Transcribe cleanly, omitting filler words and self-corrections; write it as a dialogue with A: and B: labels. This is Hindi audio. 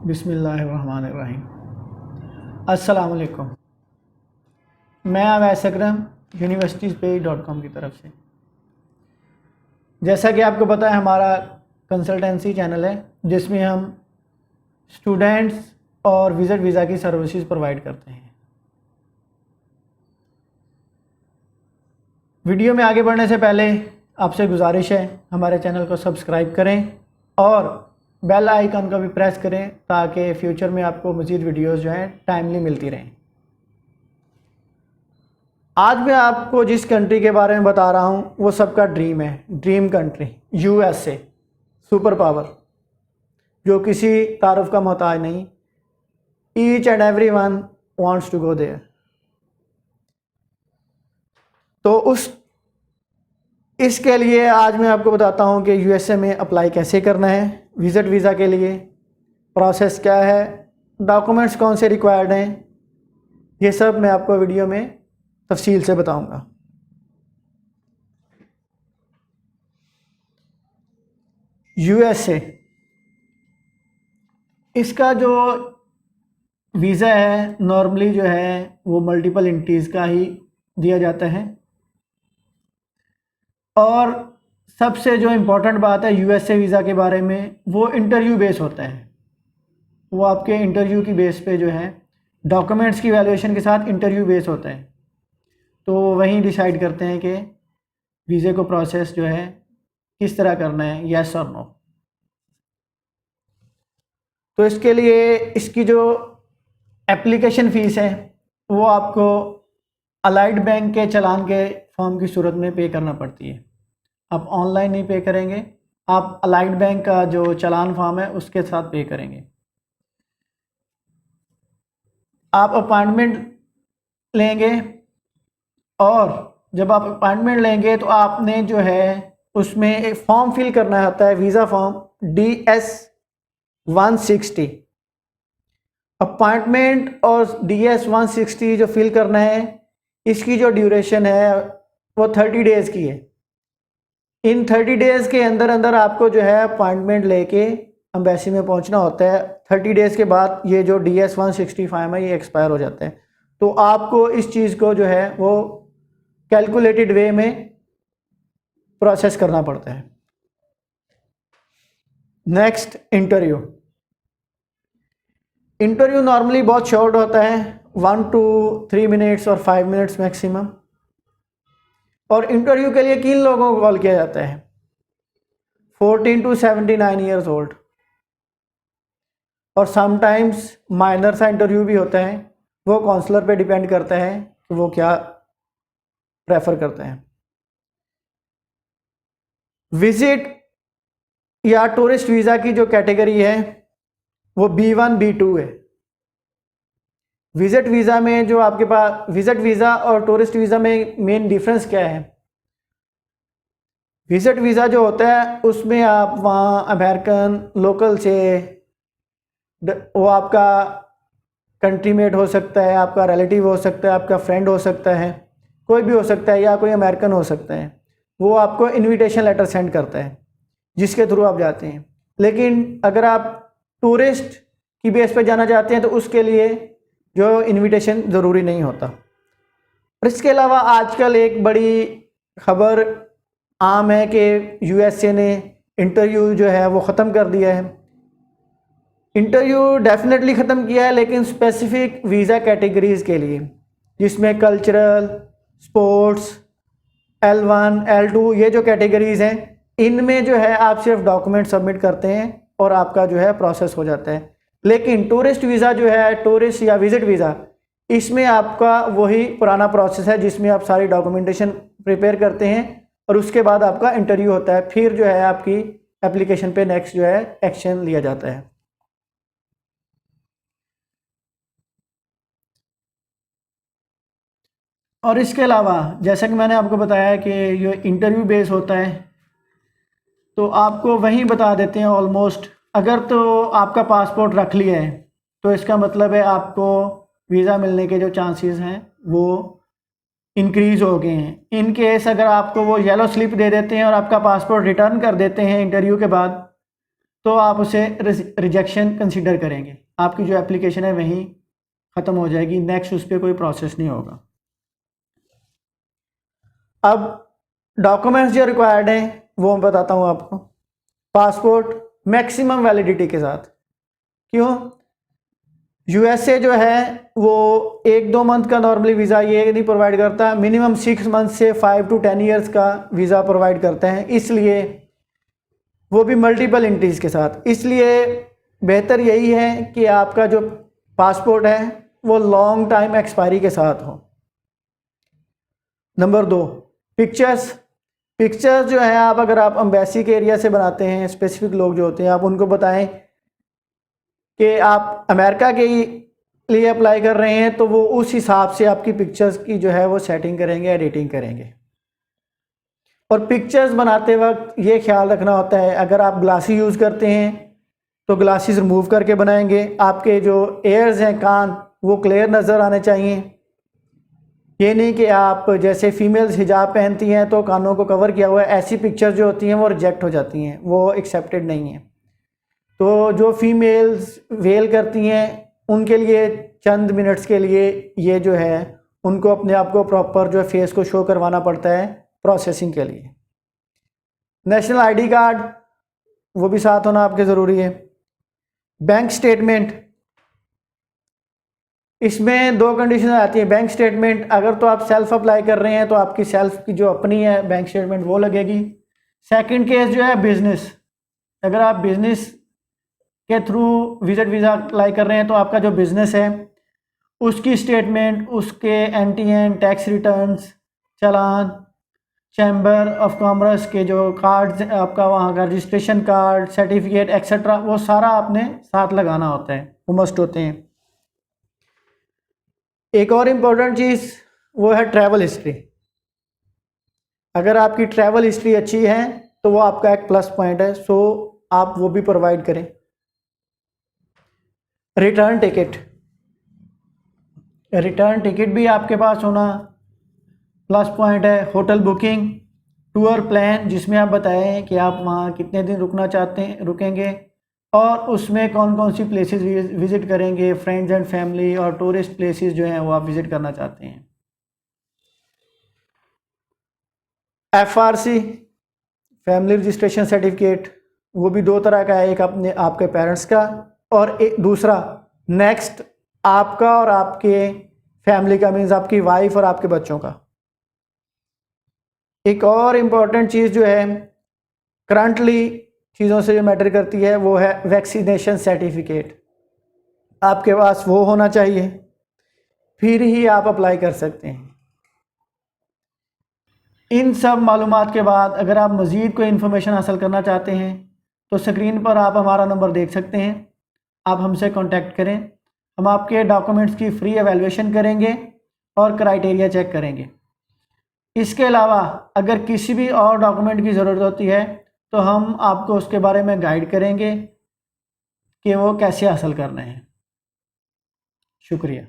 A: बिस्मिल्लाहिर्रहमानिर्रहीम। अस्सलाम वालेकुम। मैं अवैस अकरम यूनिवर्सिटीज़पेज.com की तरफ से। जैसा कि आपको पता है, हमारा कंसल्टेंसी चैनल है जिसमें हम स्टूडेंट्स और विज़िट वीज़ा की सर्विसेज प्रोवाइड करते हैं। वीडियो में आगे बढ़ने से पहले आपसे गुजारिश है, हमारे चैनल को सब्सक्राइब करें और बेल आइकन को भी प्रेस करें ताकि फ्यूचर में आपको मज़ीद वीडियोस जो हैं टाइमली मिलती रहें। आज मैं आपको जिस कंट्री के बारे में बता रहा हूँ वो सबका ड्रीम है, dream country USA, super power जो किसी तारुफ का मोहताज नहीं। Each and every one wants to go there. तो इसके लिए आज मैं आपको बताता हूँ कि USA में अप्लाई कैसे करना है, विज़िट वीज़ा के लिए प्रोसेस क्या है, डॉक्यूमेंट्स कौन से रिक्वायर्ड हैं, ये सब मैं आपको वीडियो में तफसील से बताऊंगा। USA इसका जो वीज़ा है नॉर्मली जो है वो मल्टीपल एंट्रीज़ का ही दिया जाता है। और सबसे जो इम्पोर्टेंट बात है USA वीज़ा के बारे में, वो इंटरव्यू बेस होता है। वो आपके इंटरव्यू की बेस पे जो है डॉक्यूमेंट्स की वैल्यूएशन के साथ इंटरव्यू बेस होता है। तो वहीं डिसाइड करते हैं कि वीज़े को प्रोसेस जो है किस तरह करना है, येस और नो। तो इसके लिए इसकी जो एप्लीकेशन फ़ीस है वो आपको अलाइड बैंक के चालान के फॉर्म की सूरत में पे करना पड़ती है। आप ऑनलाइन नहीं पे करेंगे, आप अलाइड बैंक का जो चालान फॉर्म है उसके साथ पे करेंगे। आप अपॉइंटमेंट लेंगे और जब आप अपॉइंटमेंट लेंगे तो आपने जो है उसमें एक फॉर्म फिल करना होता है, वीज़ा फॉर्म DS-160। अपॉइंटमेंट और DS-160 जो फिल करना है, इसकी जो ड्यूरेशन है वो 30 डेज़ की है। इन 30 डेज़ के अंदर अंदर आपको जो है अपॉइंटमेंट लेके एम्बेसी में पहुंचना होता है। 30 डेज़ के बाद ये जो DS-160 फॉर्म है ये एक्सपायर हो जाता है। तो आपको इस चीज़ को जो है वो कैलकुलेटेड वे में प्रोसेस करना पड़ता है। नेक्स्ट, इंटरव्यू नॉर्मली बहुत शॉर्ट होता है, 1 to 3 मिनट्स और 5 मिनट्स मैक्सिमम। और इंटरव्यू के लिए किन लोगों को कॉल किया जाता है? 14 to 79 ईयर्स ओल्ड। और समटाइम्स माइनर सा इंटरव्यू भी होता है, वो काउंसलर पे डिपेंड करता है कि वो क्या प्रेफर करते हैं। विजिट या टूरिस्ट वीज़ा की जो कैटेगरी है वो B1 B2 है। विजिट वीज़ा में जो आपके पास विजिट वीज़ा और टूरिस्ट वीज़ा में मेन डिफरेंस क्या है? विजिट वीज़ा जो होता है उसमें आप वहाँ अमेरिकन लोकल से, वो आपका कंट्रीमेट हो सकता है, आपका रिलेटिव हो सकता है, आपका फ्रेंड हो सकता है, कोई भी हो सकता है, या कोई अमेरिकन हो सकता है। वो आपको इनविटेशन लेटर सेंड करता है जिसके थ्रू आप जाते हैं। लेकिन अगर आप टूरिस्ट की बेस पे जाना चाहते हैं तो उसके लिए जो इनविटेशन ज़रूरी नहीं होता। और इसके अलावा आजकल एक बड़ी खबर आम है कि USA ने इंटरव्यू जो है वो ख़त्म कर दिया है। इंटरव्यू डेफिनेटली ख़त्म किया है, लेकिन स्पेसिफिक वीज़ा कैटेगरीज़ के लिए, जिसमें कल्चरल, स्पोर्ट्स, L1 L2 ये जो कैटेगरीज़ हैं, इनमें जो है आप सिर्फ डॉक्यूमेंट सबमिट करते हैं और आपका जो है प्रोसेस हो जाता है। लेकिन टूरिस्ट वीज़ा जो है, टूरिस्ट या विज़िट वीज़ा, इसमें आपका वही पुराना प्रोसेस है जिसमें आप सारी डॉक्यूमेंटेशन प्रिपेयर करते हैं और उसके बाद आपका इंटरव्यू होता है। फिर जो है आपकी एप्लीकेशन पे नेक्स्ट जो है एक्शन लिया जाता है। और इसके अलावा जैसा कि मैंने आपको बताया कि ये इंटरव्यू बेस होता है, तो आपको वहीं बता देते हैं ऑलमोस्ट। अगर तो आपका पासपोर्ट रख लिया है तो इसका मतलब है आपको वीज़ा मिलने के जो चांसेस हैं वो इंक्रीज़ हो गए हैं। इन केस अगर आपको वो येलो स्लिप दे देते हैं और आपका पासपोर्ट रिटर्न कर देते हैं इंटरव्यू के बाद, तो आप उसे रिजेक्शन कंसिडर करेंगे, आपकी जो एप्लीकेशन है वहीं ख़त्म हो जाएगी, नेक्स्ट उस पर कोई प्रोसेस नहीं होगा। अब डॉक्यूमेंट्स जो रिक्वायर्ड हैं वो मैं बताता हूँ आपको। पासपोर्ट मैक्सिमम वैलिडिटी के साथ, क्यों? यूएसए जो है वो 1-2 मंथ का नॉर्मली वीज़ा ये नहीं प्रोवाइड करता, मिनिमम 6 मंथ से 5 to 10 ईयर्स का वीज़ा प्रोवाइड करते हैं, इसलिए वो भी मल्टीपल एंट्रीज़ के साथ। इसलिए बेहतर यही है कि आपका जो पासपोर्ट है वो लॉन्ग टाइम एक्सपायरी के साथ हो। नंबर 2, पिक्चर्स जो है, आप अगर आप एम्बेसी के एरिया से बनाते हैं, स्पेसिफिक लोग जो होते हैं, आप उनको बताएं कि आप अमेरिका के लिए अप्लाई कर रहे हैं, तो वो उस हिसाब से आपकी पिक्चर्स की जो है वो सेटिंग करेंगे, एडिटिंग करेंगे। और पिक्चर्स बनाते वक्त ये ख्याल रखना होता है, अगर आप ग्लासी यूज़ करते हैं तो ग्लासेस रिमूव करके बनाएंगे। आपके जो एयर्स हैं, कान, वो क्लियर नज़र आने चाहिए। ये नहीं कि आप जैसे फीमेल्स हिजाब पहनती हैं तो कानों को कवर किया हुआ है, ऐसी पिक्चर्स जो होती हैं वो रिजेक्ट हो जाती हैं, वो एक्सेप्टेड नहीं है। तो जो फीमेल्स वेल करती हैं उनके लिए चंद मिनट्स के लिए ये जो है उनको अपने आप को प्रॉपर जो है फेस को शो करवाना पड़ता है प्रोसेसिंग के लिए। नेशनल आईडी कार्ड वो भी साथ होना आपके ज़रूरी है। बैंक स्टेटमेंट, इसमें 2 कंडीशन आती है। बैंक स्टेटमेंट अगर तो आप सेल्फ अप्लाई कर रहे हैं तो आपकी सेल्फ की जो अपनी है बैंक स्टेटमेंट वो लगेगी। सेकंड केस जो है बिजनेस, अगर आप बिजनेस के थ्रू विजिट वीज़ा अप्लाई कर रहे हैं तो आपका जो बिज़नेस है उसकी स्टेटमेंट, उसके NTN, tax returns, challan, chamber of commerce के जो कार्ड्स, आपका वहाँ का रजिस्ट्रेशन कार्ड, सर्टिफिकेट एक्सेट्रा, वो सारा आपने साथ लगाना होता है, वो मस्ट होते हैं। एक और इम्पोर्टेंट चीज़ वो है ट्रैवल हिस्ट्री। अगर आपकी ट्रैवल हिस्ट्री अच्छी है तो वो आपका एक प्लस पॉइंट है, सो आप वो भी प्रोवाइड करें। रिटर्न टिकट भी आपके पास होना प्लस पॉइंट है। होटल बुकिंग, टूर प्लान जिसमें आप बताएं कि आप वहाँ कितने दिन रुकेंगे और उसमें कौन कौन सी प्लेसेस विज़िट करेंगे, फ्रेंड्स एंड फैमिली और टूरिस्ट प्लेसेस जो हैं वो आप विज़िट करना चाहते हैं। FRC फैमिली रजिस्ट्रेशन सर्टिफिकेट, वो भी 2 तरह का है, एक अपने आपके पेरेंट्स का और एक दूसरा नेक्स्ट आपका और आपके फैमिली का, मीन्स आपकी वाइफ और आपके बच्चों का। एक और इम्पॉर्टेंट चीज़ जो है करंटली चीज़ों से जो मैटर करती है वो है वैक्सीनेशन सर्टिफिकेट। आपके पास वो होना चाहिए, फिर ही आप अप्लाई कर सकते हैं। इन सब मालूमात के बाद अगर आप मज़ीद कोई इन्फॉर्मेशन हासिल करना चाहते हैं तो स्क्रीन पर आप हमारा नंबर देख सकते हैं, आप हमसे कांटेक्ट करें। हम आपके डॉक्यूमेंट्स की फ्री एवेलुएशन करेंगे और क्राइटेरिया चेक करेंगे। इसके अलावा अगर किसी भी और डॉक्यूमेंट की ज़रूरत होती है तो हम आपको उसके बारे में गाइड करेंगे कि वो कैसे हासिल करने हैं। शुक्रिया।